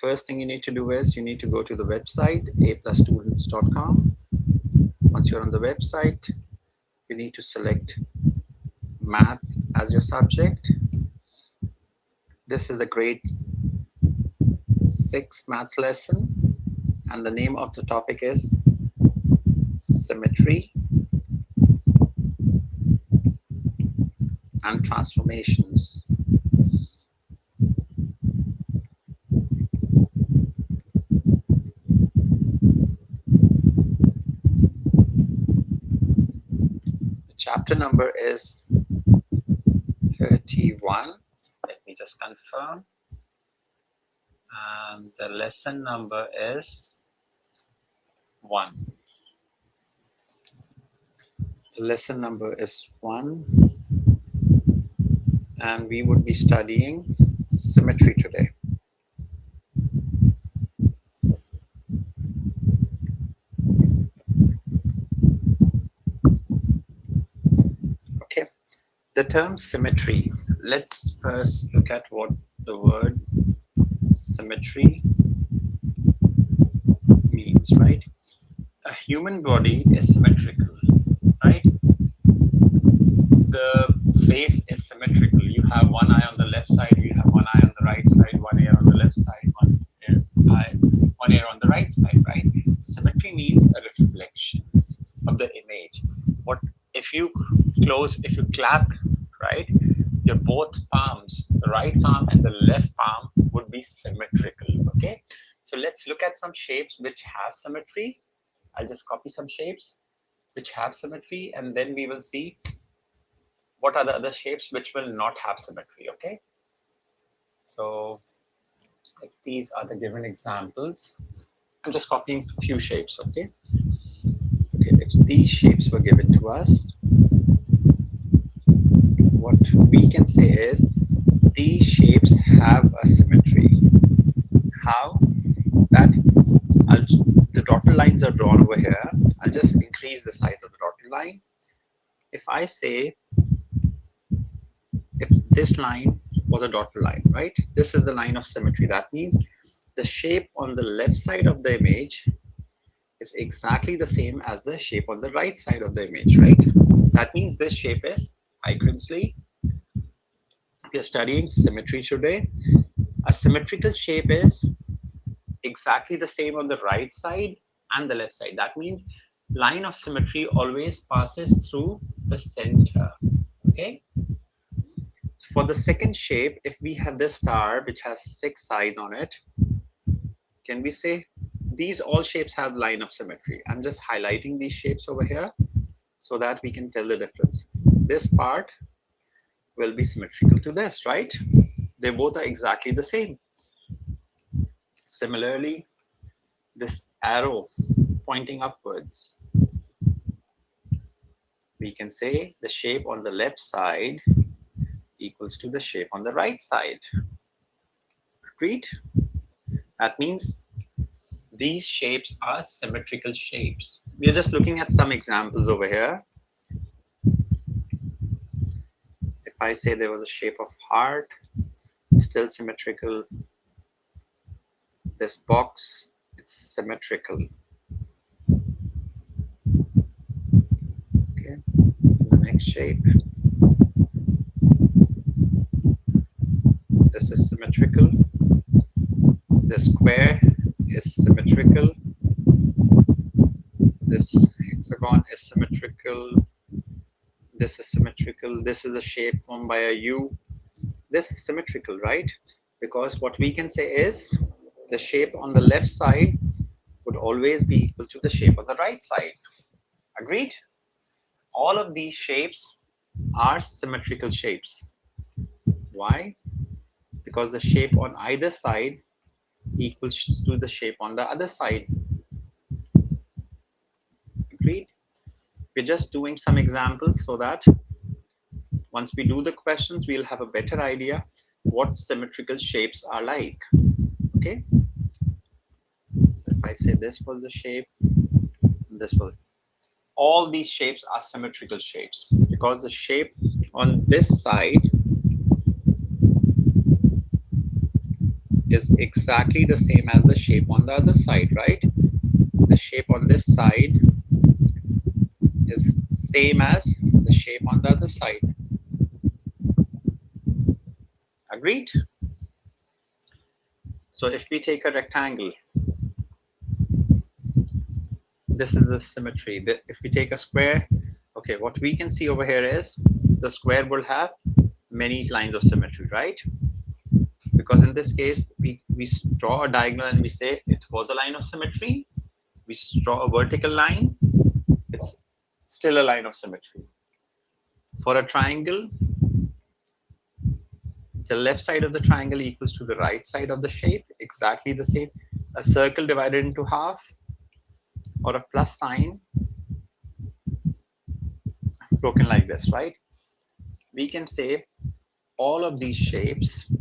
first thing you need to do is you need to go to the website aplusstudents.com. Once you're on the website, you need to select math as your subject. This is a grade 6 maths lesson, and the name of the topic is symmetry and transformations. The chapter number is 31. Let me just confirm. And the lesson number is 1. The lesson number is 1, and we would be studying symmetry today. Okay, the term symmetry. Let's first look at what the word symmetry means, right? A human body is symmetrical, right? The face is symmetrical. You have one eye on the left side, you have one eye on the right side, one ear on the left side, one ear on the right side, right? Symmetry means a reflection of the image. What if you clap, right? Your both palms, the right palm and the left palm, would be symmetrical. Okay, so let's look at some shapes which have symmetry. I'll just copy some shapes which have symmetry, and then we will see what are the other shapes which will not have symmetry. Okay, so like these are the given examples. I'm just copying a few shapes. Okay, if these shapes were given to us, what we can say is these shapes have a symmetry. How? That the dotted lines are drawn over here. I'll just increase the size of the dotted line. If I say, if this line was a dotted line, right? This is the line of symmetry. That means the shape on the left side of the image is exactly the same as the shape on the right side of the image, right? That means this shape is, hi Grinsley, we are studying symmetry today. A symmetrical shape is exactly the same on the right side and the left side. That means line of symmetry always passes through the center. Okay. For the second shape, if we have this star which has 6 sides on it, can we say these all shapes have line of symmetry? I'm just highlighting these shapes over here so that we can tell the difference. This part will be symmetrical to this, right? They both are exactly the same. Similarly, this arrow pointing upwards, we can say the shape on the left side equals to the shape on the right side. Agreed? That means these shapes are symmetrical shapes. We are just looking at some examples over here. If I say there was a shape of heart, it's still symmetrical. This box, it's symmetrical. Okay, the next shape. This is symmetrical. The square is symmetrical. This hexagon is symmetrical. This is symmetrical. This is a shape formed by a U. This is symmetrical, right? Because what we can say is the shape on the left side would always be equal to the shape on the right side. Agreed? All of these shapes are symmetrical shapes. Why? Because the shape on either side equals to the shape on the other side. Agreed? We're just doing some examples so that once we do the questions, we'll have a better idea what symmetrical shapes are like. Okay? So if I say this was the shape, this was, all these shapes are symmetrical shapes because the shape on this side is exactly the same as the shape on the other side, right? The shape on this side is same as the shape on the other side. Agreed? So if we take a rectangle, this is the symmetry. If we take a square, okay, what we can see over here is the square will have many lines of symmetry, right? Because in this case, we draw a diagonal and we say it was a line of symmetry. We draw a vertical line, it's still a line of symmetry. For a triangle, the left side of the triangle equals to the right side of the shape, exactly the same. A circle divided into half, or a plus sign broken like this, right? We can say all of these shapes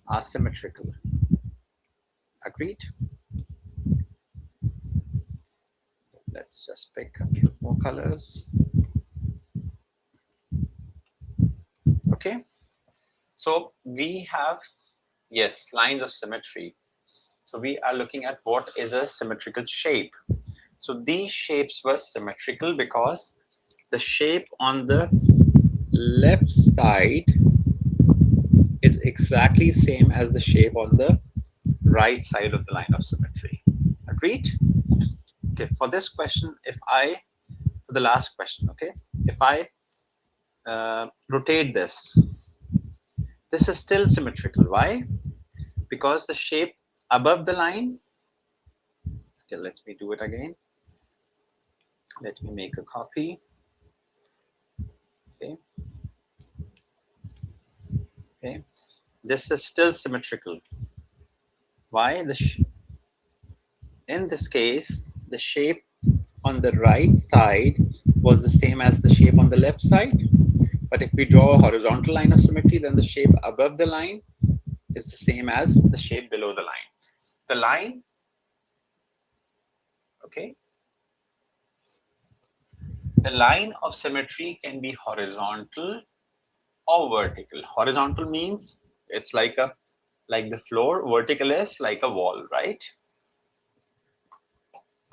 are symmetrical. Agreed? Let's just pick a few more colors. Okay, so we have, yes, lines of symmetry. So we are looking at what is a symmetrical shape. So these shapes were symmetrical because the shape on the left side is exactly same as the shape on the right side of the line of symmetry. Agreed? Okay, for this question, for the last question, okay, if I rotate this is still symmetrical. Why? Because the shape above the line, okay, let me do it again. Let me make a copy. Okay, okay. This is still symmetrical. Why? In this case, the shape on the right side was the same as the shape on the left side. But if we draw a horizontal line of symmetry, then the shape above the line is the same as the shape below the line. The line, okay, the line of symmetry can be horizontal or vertical. Horizontal means it's like the floor. Vertical is like a wall, right?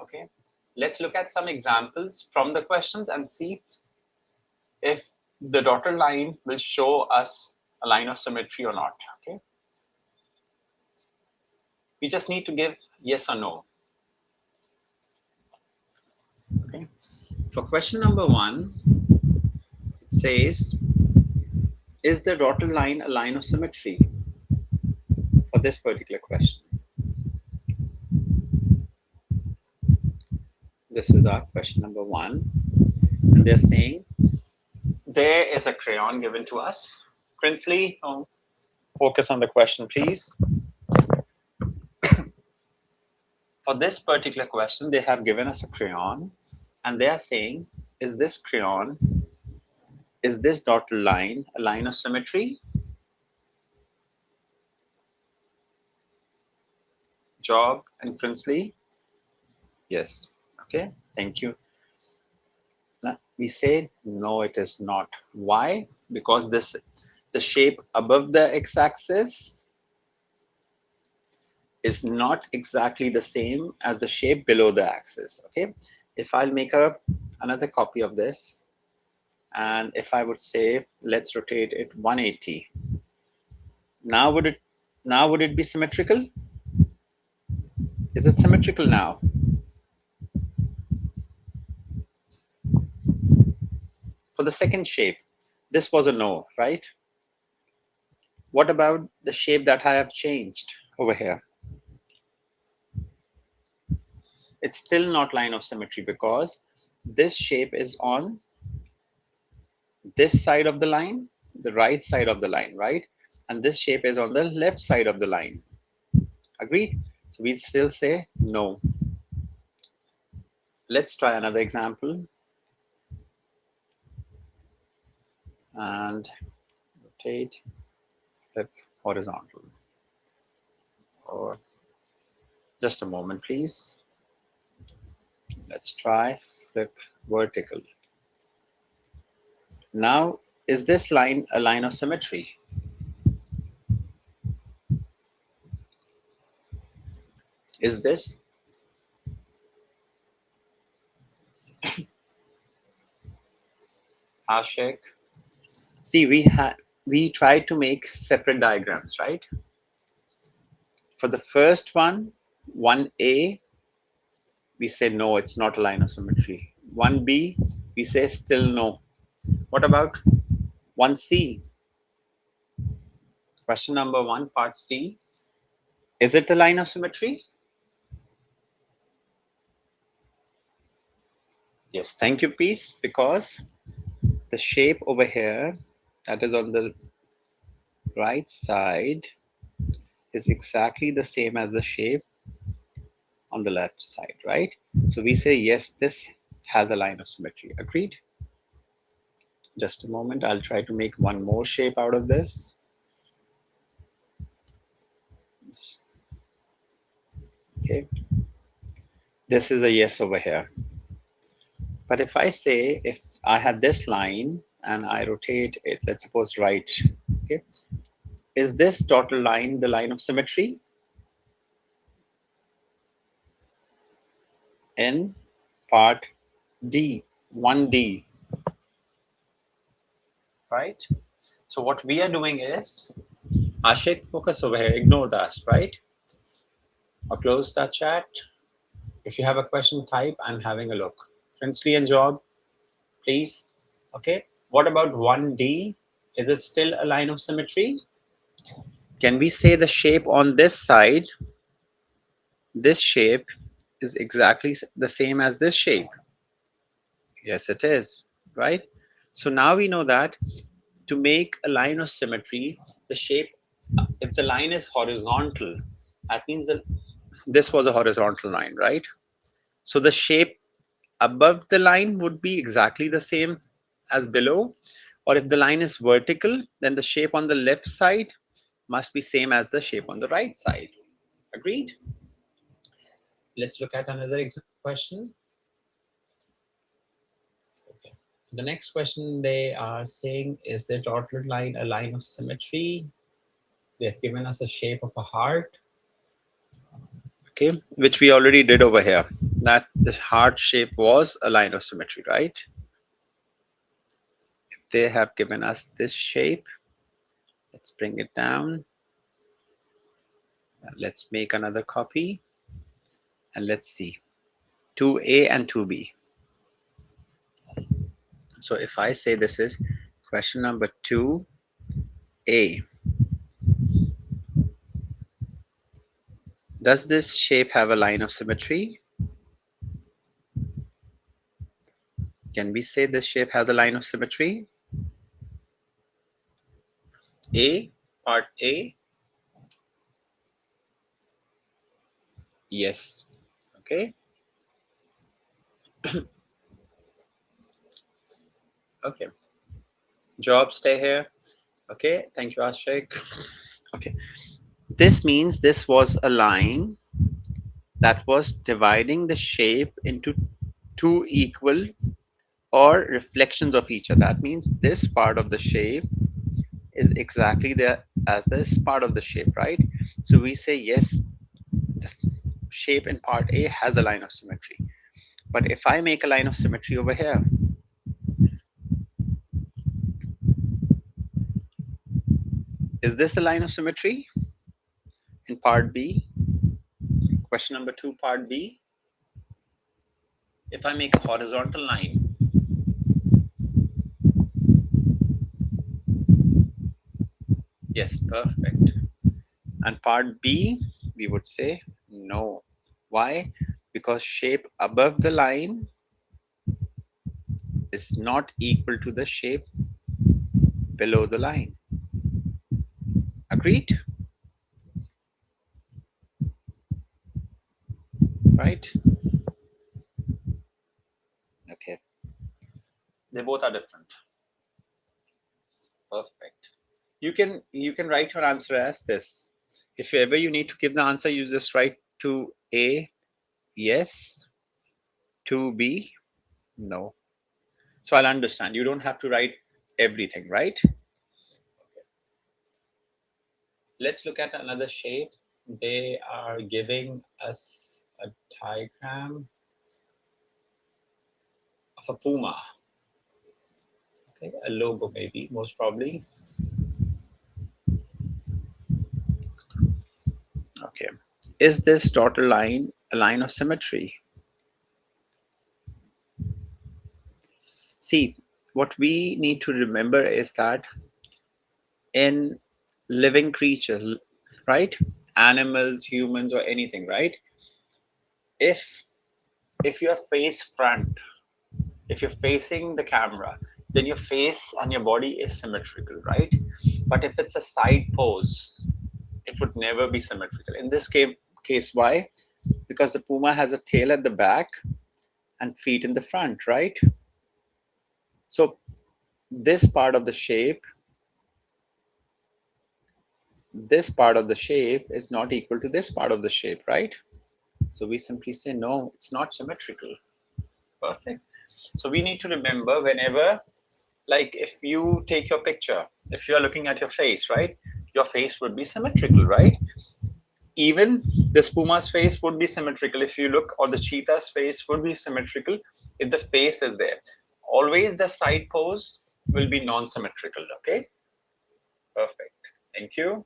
Okay. Let's look at some examples from the questions and see if the dotted line will show us a line of symmetry or not. Okay. We just need to give yes or no. Okay. For question number 1, it says, is the dotted line a line of symmetry for this particular question? This is our question number 1. And they're saying, there is a crayon given to us. Prinsley, focus on the question, please. For this particular question, they have given us a crayon and they are saying, is this crayon, is this dotted line a line of symmetry? Job and Prinsley? Yes. Okay, thank you. Now, we say, no, it is not. Why? Because the shape above the x-axis is not exactly the same as the shape below the axis. Okay, if I'll make another copy of this, and if I would say let's rotate it 180, now would it be symmetrical? Is it symmetrical now? For the second shape, this was a no, right? What about the shape that I have changed over here? It's still not line of symmetry because this shape is on this side of the line, the right side of the line, right? And this shape is on the left side of the line. Agreed? So we still say no. Let's try another example and rotate, flip horizontal. Or just a moment, please. Let's try flip vertical. Now, is this line a line of symmetry? Is this Ashik? See, we tried to make separate diagrams, right? For the first one, 1A, we say no, it's not a line of symmetry. 1B, we say still no. What about 1C? Question number one, part C. Is it a line of symmetry? Yes, thank you, Peace, because the shape over here, that is on the right side, is exactly the same as the shape on the left side, right? So we say, yes, this has a line of symmetry. Agreed? Just a moment. I'll try to make one more shape out of this. Okay. This is a yes over here. But if I say, if I have this line and I rotate it, let's suppose right, okay, is this dotted line the line of symmetry? In part D, 1D, right? So what we are doing is, Ashik, focus over here, ignore that, right? Or close that chat. If you have a question, type, I'm having a look. Princely and Job, please. Okay. What about 1D? Is it still a line of symmetry? Can we say the shape on this side, this shape is exactly the same as this shape? Yes, it is, right? So now we know that to make a line of symmetry, the shape, if the line is horizontal, that means that this was a horizontal line, right? So the shape above the line would be exactly the same as below. Or if the line is vertical, then the shape on the left side must be same as the shape on the right side. Agreed? Let's look at another question. Okay. The next question they are saying, is the dotted line a line of symmetry? They have given us a shape of a heart. Okay, which we already did over here. That the heart shape was a line of symmetry, right? If they have given us this shape, let's bring it down. Let's make another copy and let's see. 2A and 2B. So if I say this is question number 2A, does this shape have a line of symmetry? Can we say this shape has a line of symmetry? A, part A, yes. Okay. Okay. Job, stay here. Okay. Thank you, Ashik. Okay. This means this was a line that was dividing the shape into two equal or reflections of each other. That means this part of the shape is exactly there as this part of the shape, right? So we say yes, the shape in part A has a line of symmetry. But if I make a line of symmetry over here, is this a line of symmetry in part B? Question number 2, part B. If I make a horizontal line, yes, perfect. And part B, we would say no. Why? Because shape above the line is not equal to the shape below the line. Agreed? Right? Okay. They both are different. Perfect. You can write your answer as this. If ever you need to give the answer, you just write to A, yes, to B, no. So I'll understand. You don't have to write everything, right? Okay. Let's look at another shape. They are giving us a diagram of a puma. Okay, a logo maybe, most probably. Okay. Is this dotted line a line of symmetry? See, what we need to remember is that in living creatures, right? Animals, humans, or anything, right? If if you're face front, if you're facing the camera, then your face and your body is symmetrical, right? But if it's a side pose, it would never be symmetrical. In this case, why? Because the puma has a tail at the back and feet in the front, right? So this part of the shape, this part of the shape is not equal to this part of the shape, right? So we simply say, no, it's not symmetrical. Perfect. So we need to remember whenever, like if you take your picture, if you are looking at your face, right? Your face would be symmetrical, right? Even the puma's face would be symmetrical if you look, or the cheetah's face would be symmetrical if the face is there. Always the side pose will be non-symmetrical, okay? Perfect. Thank you.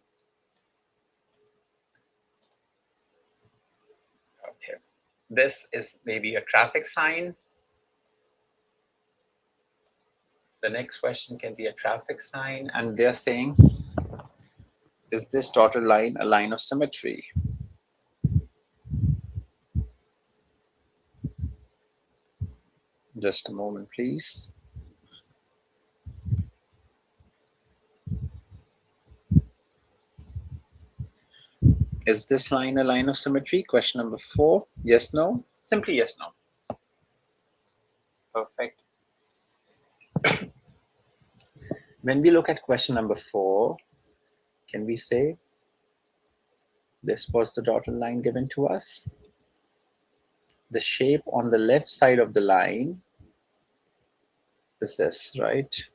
Okay. This is maybe a traffic sign. The next question can be a traffic sign, and they're saying, is this dotted line a line of symmetry? Just a moment, please. Is this line a line of symmetry? Question number 4. Yes, no? Simply yes, no. Perfect. When we look at question number 4, can we say this was the dotted line given to us? The shape on the left side of the line is this, right?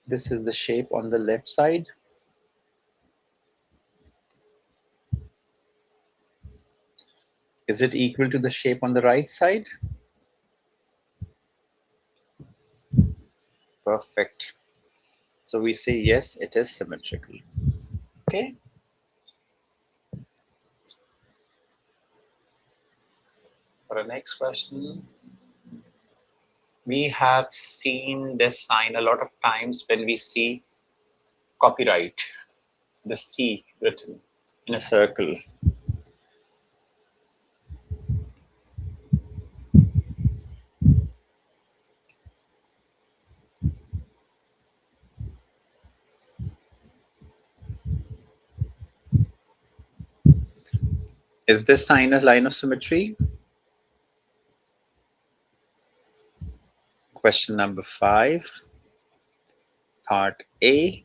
This is the shape on the left side. Is it equal to the shape on the right side? Perfect. So we say yes, it is symmetrical. Okay. For the next question, we have seen this sign a lot of times when we see copyright, the C written in a circle. Is this sign a line of symmetry? Question number 5, part A.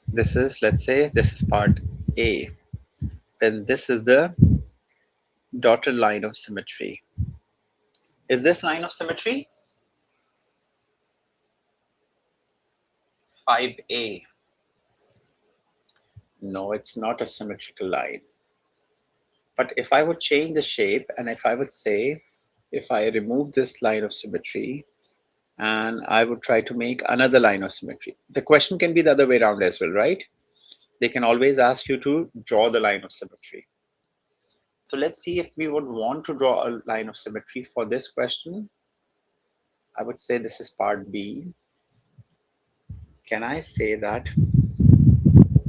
This is, let's say, this is part A. Then this is the dotted line of symmetry. Is this line of symmetry? 5A. No, it's not a symmetrical line. But if I would change the shape, and if I would say, if I remove this line of symmetry and I would try to make another line of symmetry, the question can be the other way around as well, right? They can always ask you to draw the line of symmetry. So let's see if we would want to draw a line of symmetry for this question. I would say this is part B. Can I say that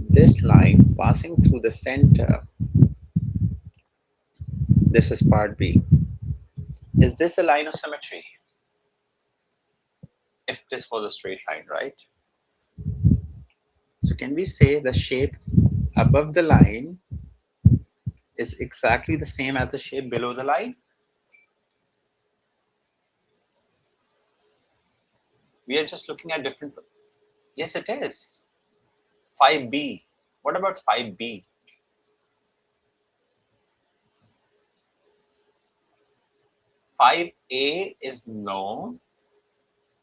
this line passing through the center, this is part B. Is this a line of symmetry? If this was a straight line, right? So can we say the shape above the line is exactly the same as the shape below the line? We are just looking at different. Yes, it is. 5B. What about 5B? 5A is no.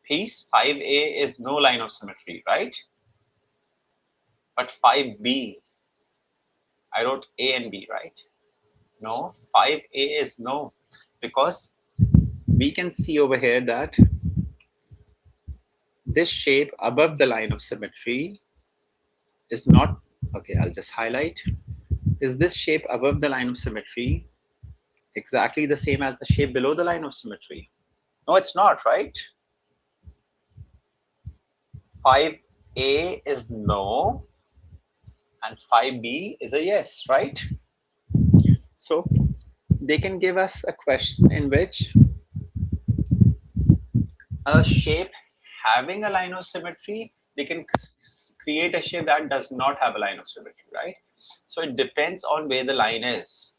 piece 5A is no line of symmetry, right? But 5B, I wrote A and B, right? No, 5A is no, because we can see over here that this shape above the line of symmetry is not, okay, I'll just highlight. Is this shape above the line of symmetry exactly the same as the shape below the line of symmetry? No, it's not, right? 5A is no and 5B is a yes, right? So they can give us a question in which a shape having a line of symmetry, they can create a shape that does not have a line of symmetry, right? So it depends on where the line is.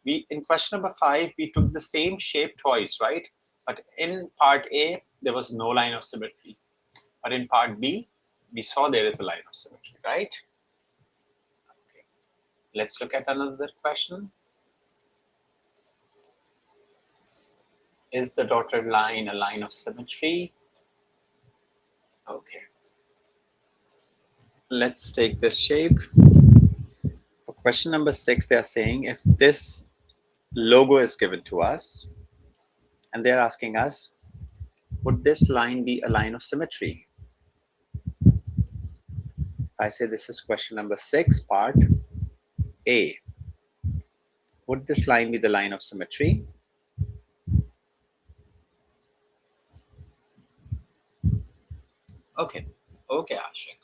We in question number 5, we took the same shape twice, right? But in part A, there was no line of symmetry. But in part B, we saw there is a line of symmetry, right? Okay. Let's look at another question. Is the dotted line a line of symmetry? Okay. Let's take this shape. For question number 6, they are saying if this logo is given to us and they're asking us, would this line be a line of symmetry? I say this is question number 6, part A. Would this line be the line of symmetry? Okay. Okay, Ashik.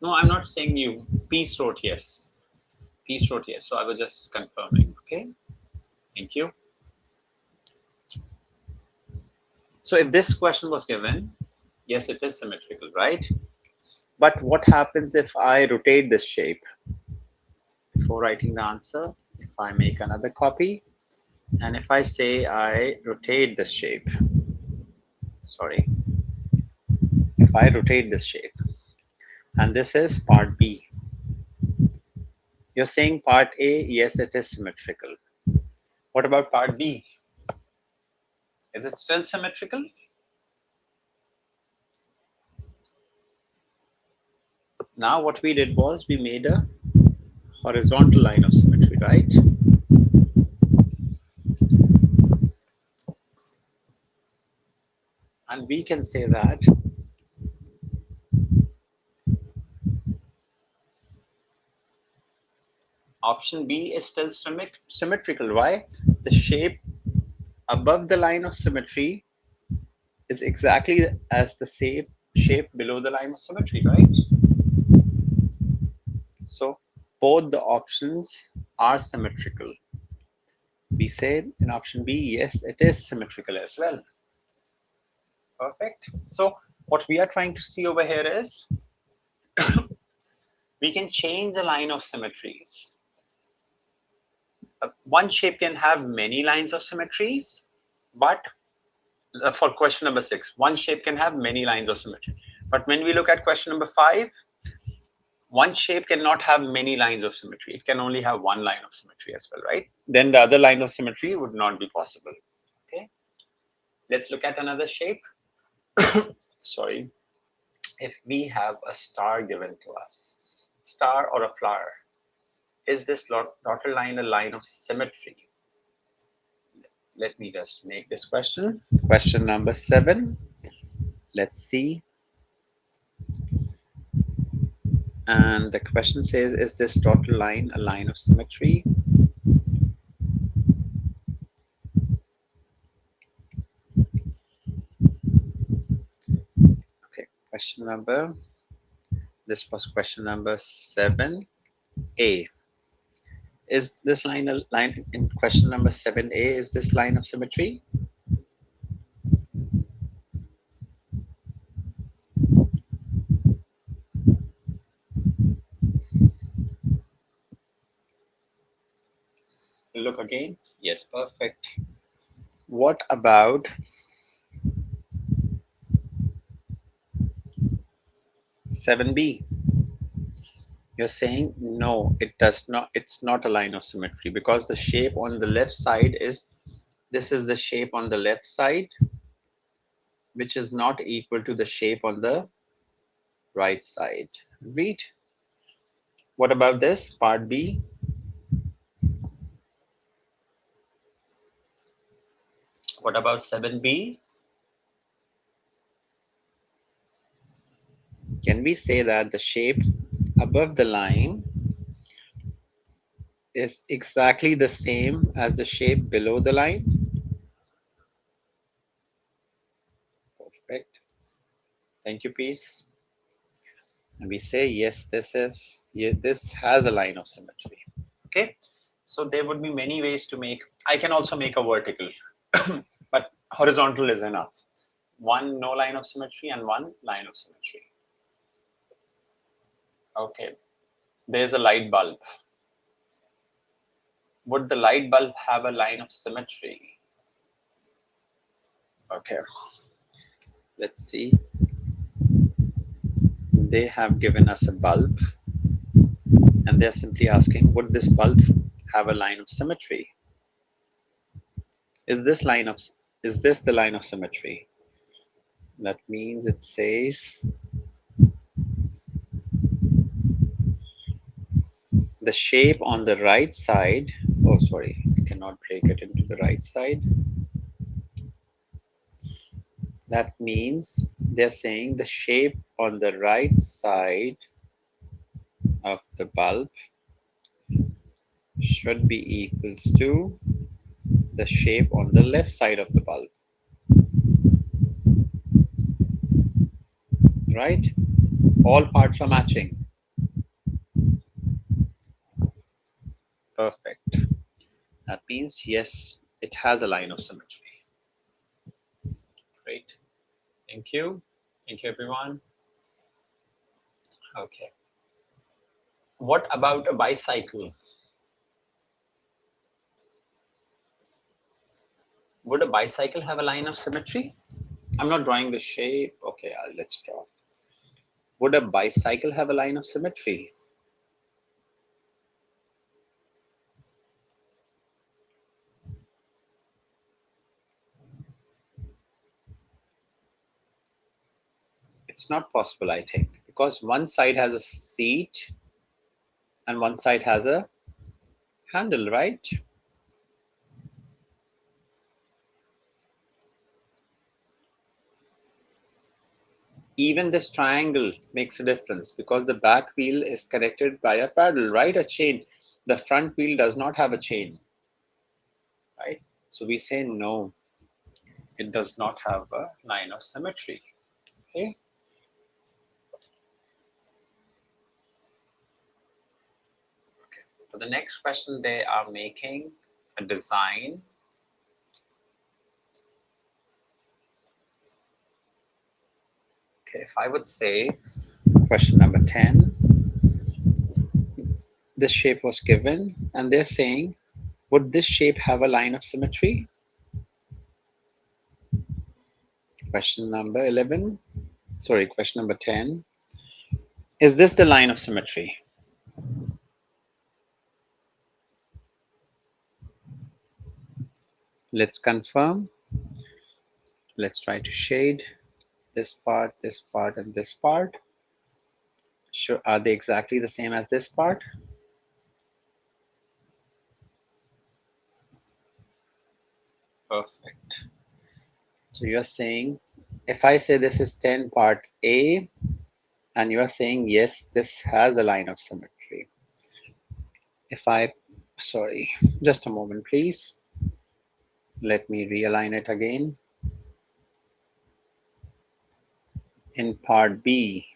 No, I'm not saying you. Peace wrote yes. Peace wrote yes. So I was just confirming. Okay. Thank you. So if this question was given, yes, it is symmetrical, right? But what happens if I rotate this shape? Before writing the answer, if I make another copy, and if I say I rotate this shape, sorry, if I rotate this shape, and this is part B, you're saying part A, yes, it is symmetrical. What about part B? Is it still symmetrical? Now what we did was we made a horizontal line of symmetry, right? And we can say that option B is still symmetrical. Why? The shape above the line of symmetry is exactly as the same shape below the line of symmetry, right? So both the options are symmetrical. We said in option B, yes, it is symmetrical as well. Perfect. So what we are trying to see over here is we can change the line of symmetries. One shape can have many lines of symmetries, but for question number 6, one shape can have many lines of symmetry. But when we look at question number 5, one shape cannot have many lines of symmetry. It can only have one line of symmetry as well, right? Then the other line of symmetry would not be possible. Okay. Let's look at another shape. Sorry. If we have a star given to us, star or a flower, is this dotted line a line of symmetry? Let me just make this question. Question number 7. Let's see. And the question says, is this dotted line a line of symmetry? Okay, this was question number 7A. Is this line a line in question number 7A? Is this line of symmetry? Look again. Yes, perfect. What about 7B? You're saying no, it does not. It's not a line of symmetry because the shape on the left side is, this is the shape on the left side. which is not equal to the shape on the right side. Read. What about this part B? What about 7B? Can we say that the shape above the line is exactly the same as the shape below the line? Perfect. Thank you, Peace. And we say yes, this has a line of symmetry. Okay, so there would be many ways to make. I can also make a vertical, but horizontal is enough. One no line of symmetry and one line of symmetry. Okay, there's a light bulb. Would the light bulb have a line of symmetry? Okay, let's see. They have given us a bulb and they're simply asking, would this bulb have a line of symmetry? Is this line of is this the line of symmetry? That means it says the shape on the right side. Oh, sorry, I cannot break it into the right side. That means they're saying the shape on the right side of the bulb should be equals to the shape on the left side of the bulb, right? All parts are matching. Perfect. That means yes, it has a line of symmetry. Great. Thank you. Thank you, everyone. Okay. What about a bicycle? Would a bicycle have a line of symmetry? I'm not drawing the shape. Okay, let's draw. Would a bicycle have a line of symmetry? It's not possible, I think, because one side has a seat and one side has a handle, right? Even this triangle makes a difference because the back wheel is connected by a paddle, right? A chain. The front wheel does not have a chain, right? So we say no, it does not have a line of symmetry. Okay. For the next question, they are making a design. Okay, if I would say question number 10, this shape was given and they're saying, would this shape have a line of symmetry? Question number 11, sorry, question number 10. Is this the line of symmetry? Let's confirm. Let's try to shade this part, and this part. Sure, are they exactly the same as this part? Perfect. So you're saying, if I say this is 10 part A, and you are saying, yes, this has a line of symmetry. If I, sorry, just a moment, please. Let me realign it again. In part B,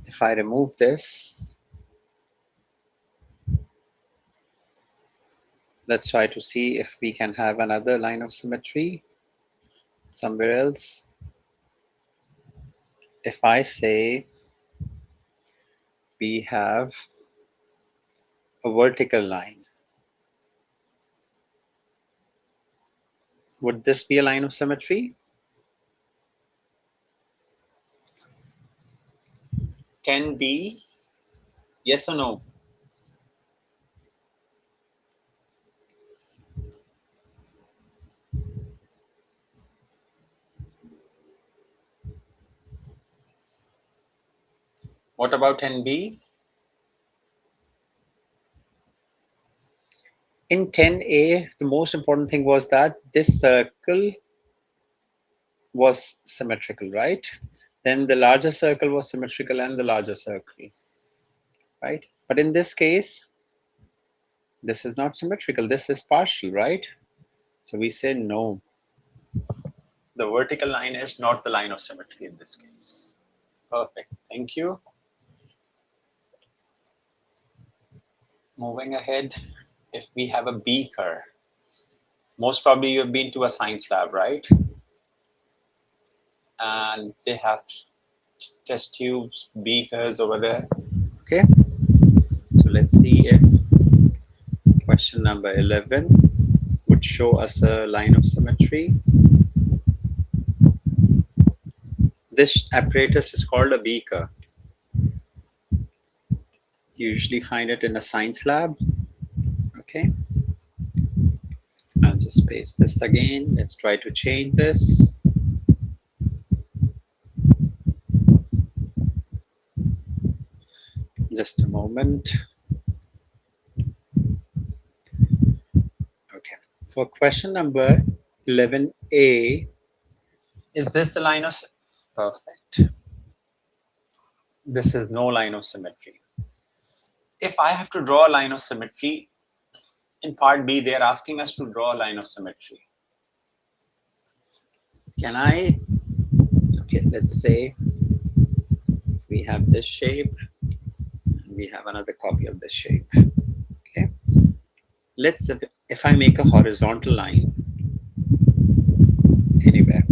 if I remove this, let's try to see if we can have another line of symmetry somewhere else. If I say we have a vertical line, would this be a line of symmetry? 10B, yes or no? What about 10b? In 10a, the most important thing was that this circle was symmetrical, right? Then the larger circle was symmetrical and the larger circle, right? But in this case, this is not symmetrical. This is partial, right? So we say no. The vertical line is not the line of symmetry in this case. Perfect. Thank you. Moving ahead, if we have a beaker, most probably you have been to a science lab, right? And they have test tubes, beakers over there. Okay. So let's see if question number 11 would show us a line of symmetry. This apparatus is called a beaker. You usually find it in a science lab. Okay. I'll just paste this again. Let's try to change this. Just a moment. Okay. For question number 11a, is this the line of perfect? This is no line of symmetry. If I have to draw a line of symmetry, in part B, they are asking us to draw a line of symmetry. Can I? Okay, let's say we have this shape, and we have another copy of this shape. Okay, let's, if I make a horizontal line anywhere,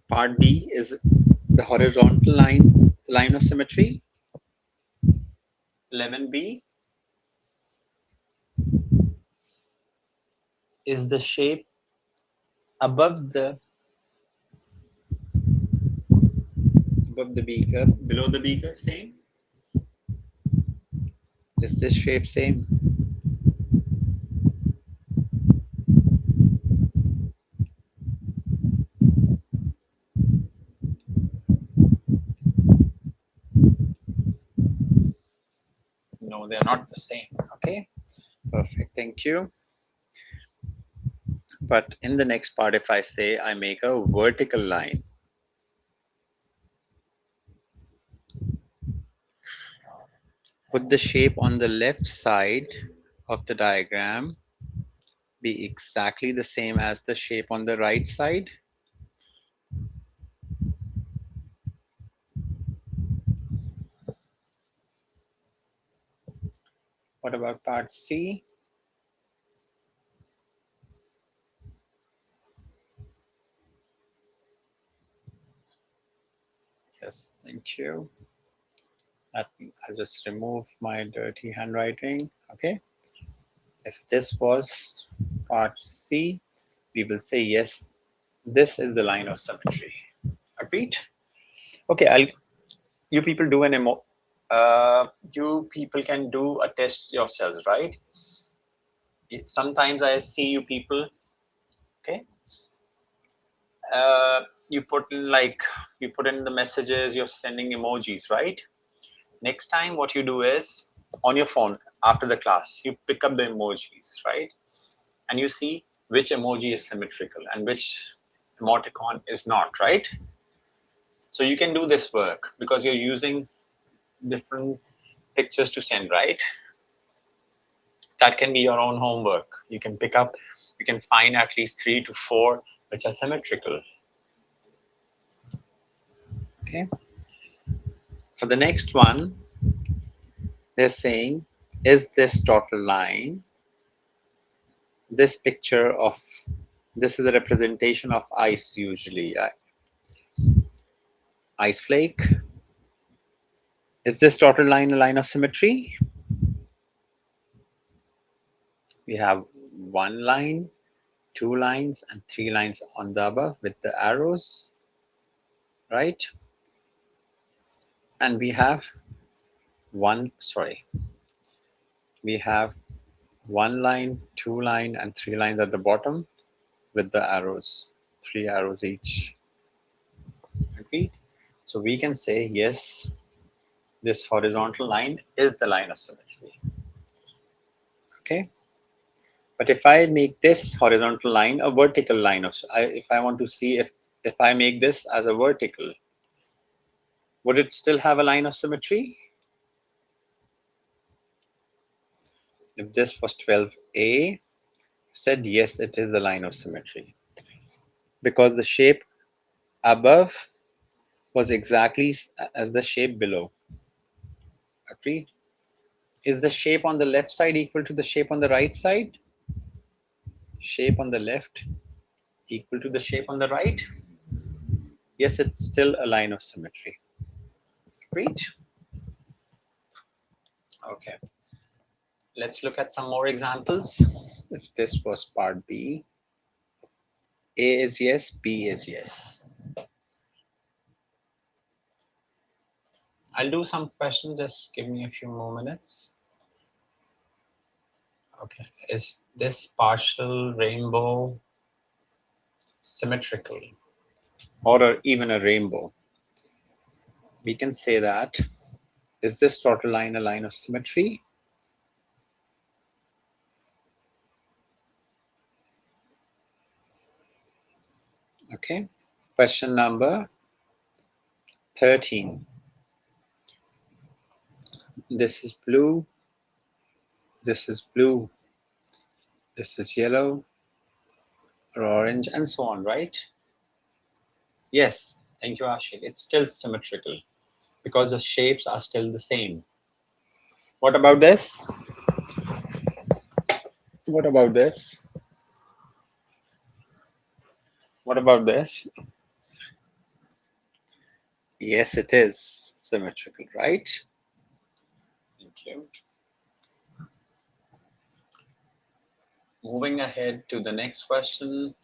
part B is the horizontal line, the line of symmetry. 11b is the shape above the beaker, below the beaker, same. Is this shape same? No, they're not the same. Okay, perfect. Thank you. But in the next part, if I say I make a vertical line, would the shape on the left side of the diagram be exactly the same as the shape on the right side? What about part C? Yes, thank you. I'll just remove my dirty handwriting. Okay. If this was part C, we will say yes, this is the line of symmetry. Agreed? Okay, you people do an you people can do a test yourselves, right? Sometimes I see you people, okay, you put in like, you put in the messages, you're sending emojis, right? Next time what you do is, on your phone after the class, you pick up the emojis, right? And you see which emoji is symmetrical and which emoticon is not, right? So you can do this work because you're using different pictures to send, right? That can be your own homework. You can pick up, you can find at least 3 to 4 which are symmetrical. Okay. For the next one, they're saying, is this total line, this picture of, this is a representation of ice usually, ice flake. Is this total line a line of symmetry? We have one line, two lines, and three lines on the above with the arrows, right? And we have we have one line, two line, and three lines at the bottom with the arrows, 3 arrows each. Agreed? So we can say, yes, this horizontal line is the line of symmetry. Okay. But if I make this horizontal line a vertical line of, if I want to see if I make this as a vertical, would it still have a line of symmetry? If this was 12A, said yes, it is a line of symmetry because the shape above was exactly as the shape below. Agree? Is the shape on the left side equal to the shape on the right side? Shape on the left equal to the shape on the right? Yes, it's still a line of symmetry. Agreed? Okay. Let's look at some more examples. If this was part B, A is yes, B is yes. I'll do some questions, just give me a few more minutes. Okay, is this partial rainbow symmetrical or even a rainbow? We can say that, is this total line a line of symmetry? Okay, question number 13. This is blue, this is blue, this is yellow or orange and so on, right? Yes, thank you, Ashik. It's still symmetrical because the shapes are still the same. What about this? What about this? What about this? Yes, it is symmetrical, right? Thank you. Moving ahead to the next question.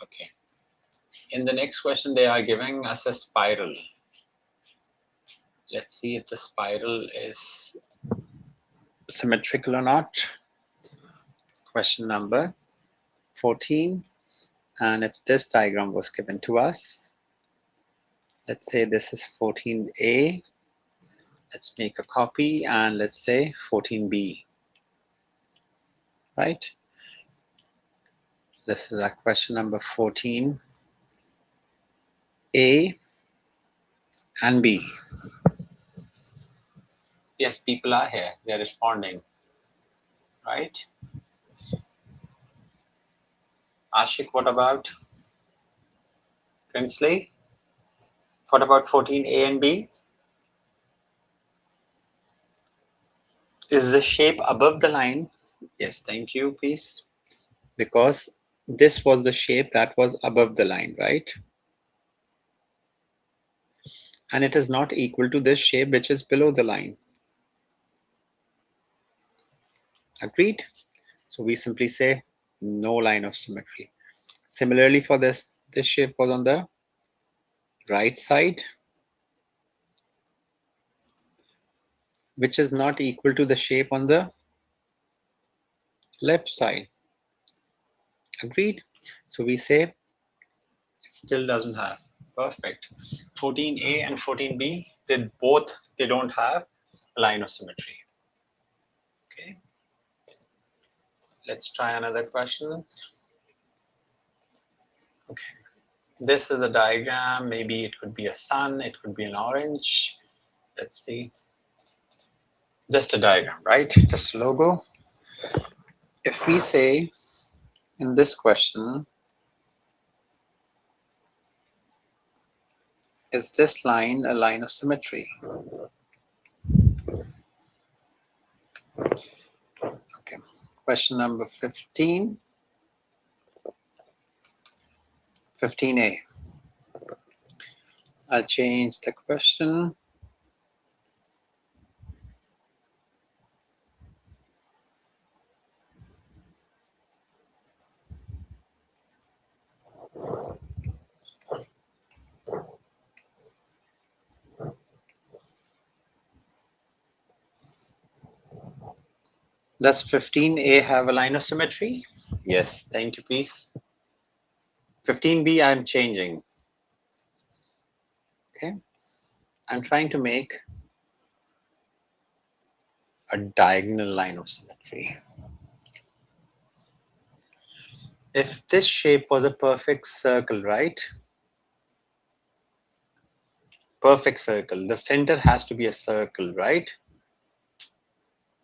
Okay. In the next question, they are giving us a spiral. Let's see if the spiral is symmetrical or not. Question number 14. And if this diagram was given to us, let's say this is 14A. Let's make a copy and let's say 14B. Right? This is our question number 14A and B. Yes, people are here. They're responding. Right? Ashik, what about Prinsley? What about 14A and B? Is the shape above the line? Yes, thank you, please. Because this was the shape that was above the line, right? And it is not equal to this shape which is below the line. Agreed? So we simply say no line of symmetry. Similarly for this shape was on the right side, which is not equal to the shape on the left side. Agreed? So we say it still doesn't have. Perfect. 14A and 14B, they don't have a line of symmetry. Okay. Let's try another question. Okay. This is a diagram. Maybe it could be a sun. It could be an orange. Let's see. Just a diagram, right? Just a logo. If we say in this question, is this line a line of symmetry? Okay. Question number 15. 15A. I'll change the question. Does 15A have a line of symmetry? Yes, thank you, please. 15b I'm changing. Okay, I'm trying to make a diagonal line of symmetry. If this shape was a perfect circle, right? Perfect circle. The center has to be a circle, right?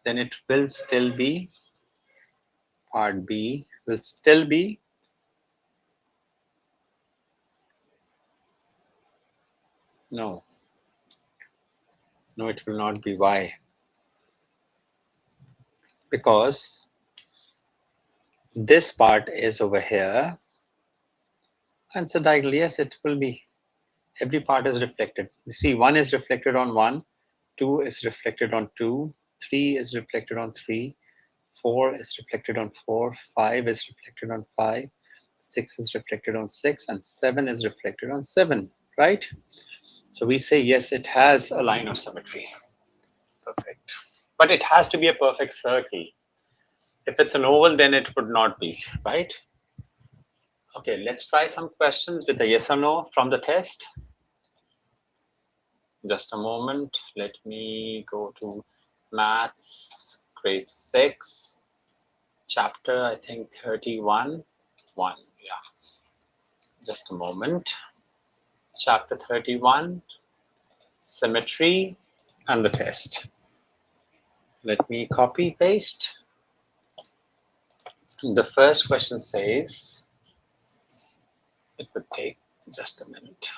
Then it will still be, part B will still be no. No, it will not be Y. Because this part is over here. And so diagonal, yes, it will be. Every part is reflected. You see, 1 is reflected on 1, 2 is reflected on 2, 3 is reflected on 3, 4 is reflected on 4, 5 is reflected on 5, 6 is reflected on 6, and 7 is reflected on 7, right? So we say, yes, it has a line of symmetry. Perfect. But it has to be a perfect circle. If it's an oval, then it would not be, right? Okay, let's try some questions with a yes or no from the test. Just a moment. Let me go to maths, grade 6, chapter, I think 31. 1, yeah. Just a moment. Chapter 31, symmetry, and the test. Let me copy, paste. The first question says, it would take just a minute.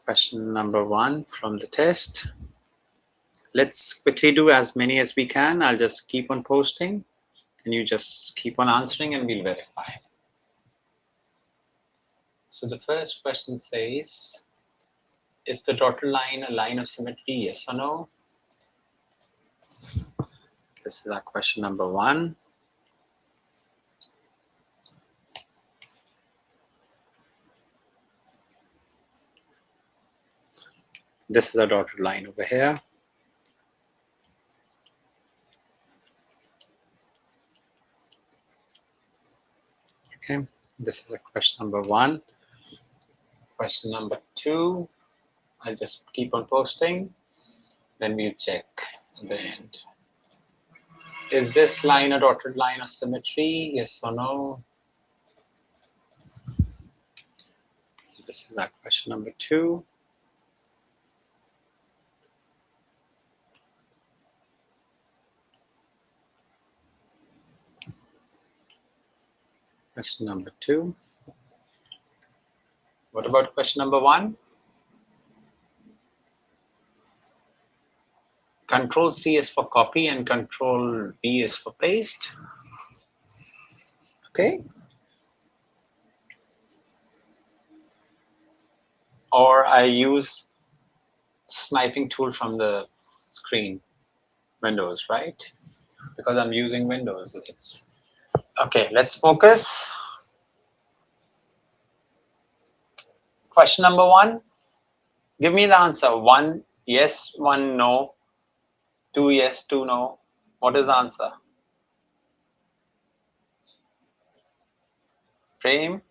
Question number 1 from the test. Let's quickly do as many as we can. I'll just keep on posting and you just keep on answering and we'll verify. So the first question says, is the dotted line a line of symmetry, yes or no? This is our question number 1. This is a dotted line over here. Okay, this is a question number 1. Question number 2, I'll just keep on posting, then we'll check at the end. Is this line a dotted line of symmetry, yes or no? This is our question number 2. Question number 2. What about question number 1? Control C is for copy and Control V is for paste. Okay. Or I use sniping tool from the screen, Windows, right? Because I'm using Windows. It's okay. Let's focus. Question number 1. Give me the answer. 1 yes, 1 no, 2 yes, 2 no. What is the answer? Prem,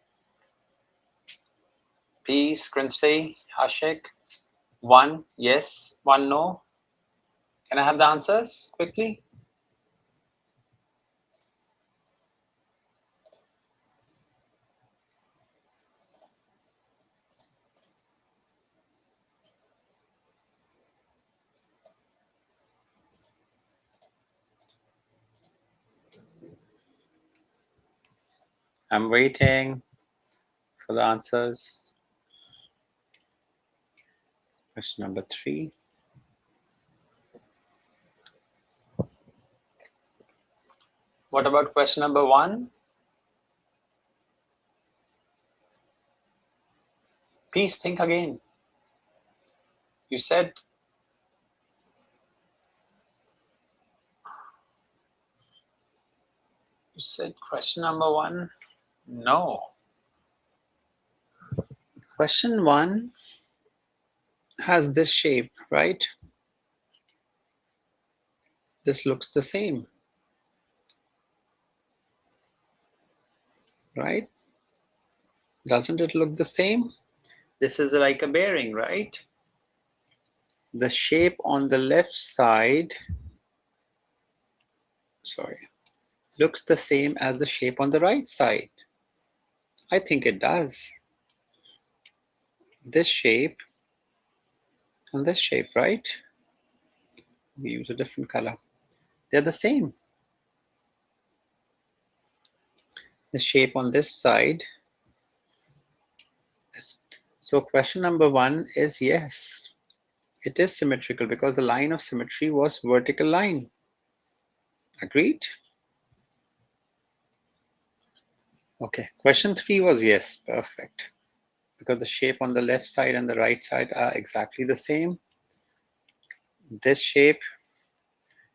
Peace, Grinsley, Hashik. 1 yes, 1 no. Can I have the answers quickly? I'm waiting for the answers. Question number 3. What about question number 1? Please think again. You said question number 1. No. Question 1 has this shape, right? This looks the same, right? Doesn't it look the same? This is like a bearing, right? The shape on the left side, sorry, looks the same as the shape on the right side. I think it does. This shape and this shape, right? We use a different color. They're the same. The shape on this side is, so question number 1 is yes, it is symmetrical because the line of symmetry was vertical line. Agreed? Okay, question 3 was yes, perfect. Because the shape on the left side and the right side are exactly the same. This shape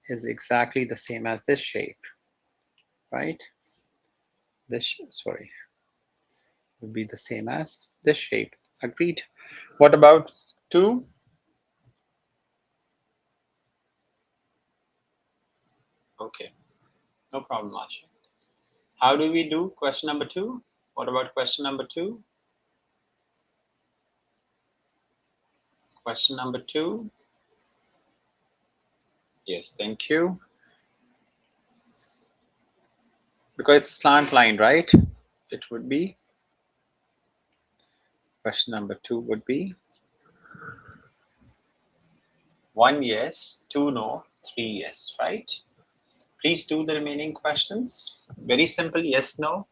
is exactly the same as this shape, right? This, sorry, would be the same as this shape. Agreed. What about 2? Okay, no problem, Asha. How do we do question number 2? What about question number 2? Question number 2. Yes, thank you. Because it's a slant line, right? It would be, question number 2 would be 1 yes, 2 no, 3 yes, right? Please do the remaining questions. Very simple, yes, no.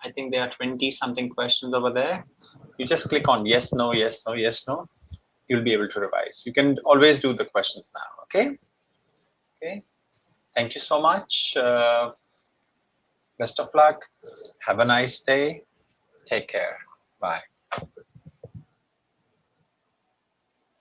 I think there are 20 something questions over there. You just click on yes, no, yes, no, yes, no. You'll be able to revise. You can always do the questions now, okay? Okay. Thank you so much. Best of luck. Have a nice day. Take care. Bye.